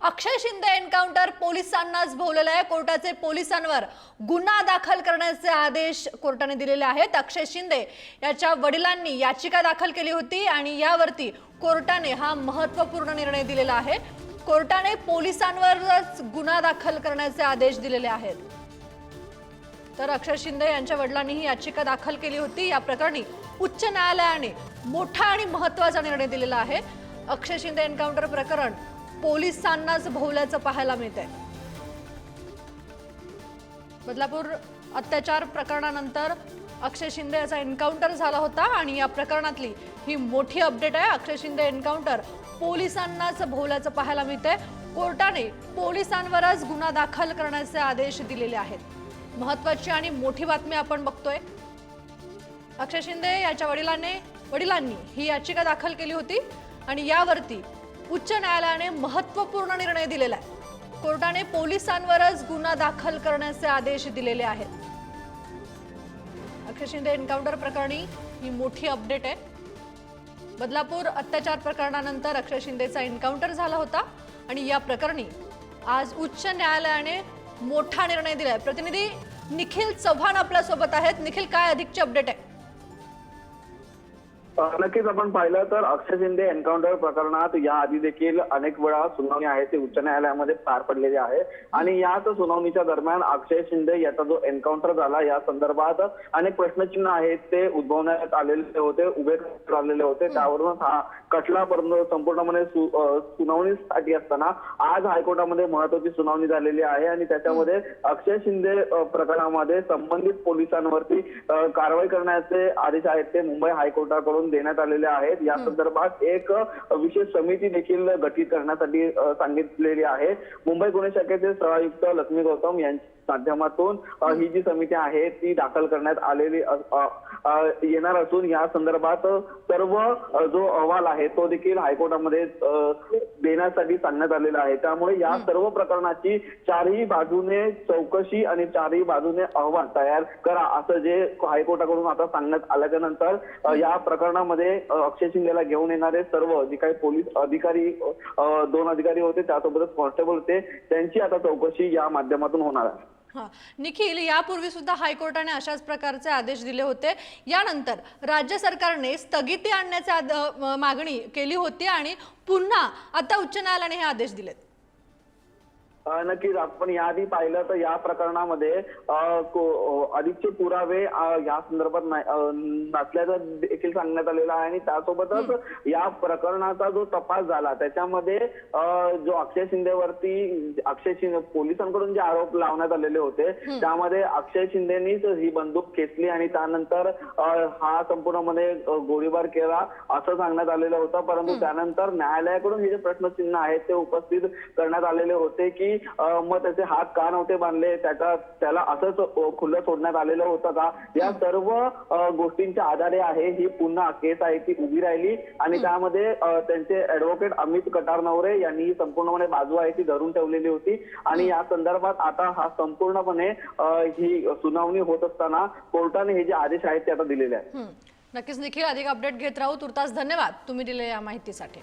अक्षय Shinde encounter पोलिसांनाच भोवलेलं आहे। कोर्टाचे पोलिसांवर गुन्हा दाखल करण्याचे आदेश कोर्टाने दिलेले आहेत। अक्षय शिंदे याच्या वडिलांनी याचिका दाखल केली होती आणि यावरती कोर्टाने हा महत्त्वपूर्ण निर्णय दिलेला आहे। कोर्टाने पोलिसांवरच गुन्हा दाखल करण्याचे आदेश दिलेले आहेत। तर अक्षय शिंदे यांच्या वडिलांनी ही याचिका दाखल केली होती। या प्रकरणी उच्च न्यायालयाने मोठा आणि महत्त्वाचा निर्णय दिलेला आहे। अक्षय शिंदे एन्काउंटर प्रकरण पोलिसांनाच भोवल्याचं पाहायला मिळतंय। बदलापूर अत्याचार प्रकरणानंतर अक्षय शिंदे याचा एन्काउंटर झाला होता आणि या प्रकरणातली ही मोठी अपडेट आहे। अक्षय शिंदे एन्काउंटर पोलिसांनाच भोवल्याचं पाहायला मिळतंय। कोर्टाने पोलिसांवरच गुन्हा दाखल करण्याचे आदेश दिलेले आहेत। महत्त्वाची आणि मोठी बातमी आपण बघतोय। अक्षय शिंदे याच्या वडिलांनी ही याचिका दाखल केली होती आणि यावरती उच्च न्यायालयाने महत्त्वपूर्ण निर्णय दिलेला आहे। कोर्टाने पोलिसांवरच गुन्हा दाखल करण्याचे आदेश दिलेले आहेत। अक्षय शिंदे एन्काउंटर प्रकरणी ही मोठी अपडेट आहे। बदलापूर अत्याचार प्रकरणानंतर अक्षय शिंदेचा एन्काउंटर झाला होता आणि या प्रकरणी आज उच्च न्यायालयाने मोठा निर्णय दिलाय। प्रतिनिधी निखिल चव्हाण आपल्या सोबत आहेत। निखिल, काय अधिकची अपडेट आहे? नक्कीच आपण पाहिलं तर अक्षय शिंदे एन्काउंटर प्रकरणात याआधी देखील अनेक वेळा सुनावणी आहे ते उच्च न्यायालयामध्ये पार पडलेली आहे आणि याच सुनावणीच्या दरम्यान अक्षय शिंदे याचा जो एन्काउंटर झाला या संदर्भात अनेक प्रश्नचिन्ह आहेत ते उद्भवण्यात आलेले होते, उभे आलेले होते। त्यावरून हा खटला संपूर्णपणे सुनावणीसाठी असताना आज हायकोर्टामध्ये महत्त्वाची सुनावणी झालेली आहे आणि त्याच्यामध्ये अक्षय शिंदे प्रकरणामध्ये संबंधित पोलिसांवरती कारवाई करण्याचे आदेश आहेत ते मुंबई हायकोर्टाकडून देण्यात आलेले आहेत। या संदर्भात एक विशेष समिती देखील गठीत करण्यासाठी सांगितलेली आहे। मुंबई गुन्हे शाखेचे सहआयुक्त लक्ष्मी गौतम यांच्या माध्यमातून ही जी समिती आहे ती दाखल करण्यात आलेली येणार असून या संदर्भात सर्व जो अहवाल आहे तो देखील हायकोर्टामध्ये देण्यासाठी सांगण्यात आलेला आहे। त्यामुळे या सर्व प्रकरणाची चारही बाजूने चौकशी आणि चारही बाजूने अहवाल तयार करा असं जे हायकोर्टाकडून आता सांगण्यात आल्याच्या नंतर या प्रकरणामध्ये अक्षय शिंदेला घेऊन येणारे सर्व जे काही पोलीस अधिकारी 2 अधिकारी होते त्यासोबतच कॉन्स्टेबल होते त्यांची आता चौकशी या माध्यमातून होणार आहे। निखिल, यापूर्वी सुद्धा हायकोर्टाने अशाच प्रकारचे आदेश दिले होते। यानंतर राज्य सरकारने स्थगिती आणण्याची मागणी केली होती आणि पुन्हा आता उच्च न्यायालयाने हे आदेश दिलेत। नक्कीच आपण याआधी पाहिलं तर या प्रकरणामध्ये अधिकचे पुरावे या संदर्भात नसल्याचं देखील सांगण्यात आलेलं आहे आणि त्यासोबतच या प्रकरणाचा जो तपास झाला त्याच्यामध्ये जो अक्षय शिंदे पोलिसांकडून जे आरोप लावण्यात आलेले होते त्यामध्ये अक्षय शिंदेनीच ही बंदूक खेचली आणि त्यानंतर हा संपूर्णपणे गोळीबार केला असं सांगण्यात आलेलं होतं। परंतु त्यानंतर न्यायालयाकडून हे जे प्रश्नचिन्ह आहेत ते उपस्थित करण्यात आलेले होते की मग त्याचे हात का नव्हते बांधले, त्याला असंच खुलं सोडण्यात आलेलं होतं का। या सर्व गोष्टींच्या आधारे आहे ही पुन्हा केस आहे ती उभी राहिली आणि त्यामध्ये त्यांचे ऍडव्होकेट अमित कटारनवरे यांनी ही संपूर्णपणे बाजू आहे ती धरून ठेवलेली होती आणि या संदर्भात आता हा संपूर्णपणे ही सुनावणी होत असताना कोर्टाने हे जे आदेश आहेत ते आता दिलेले आहेत। नक्कीच निखिल, अधिक अपडेट घेत राहू। तुर्तास धन्यवाद तुम्ही दिलेल्या या माहितीसाठी।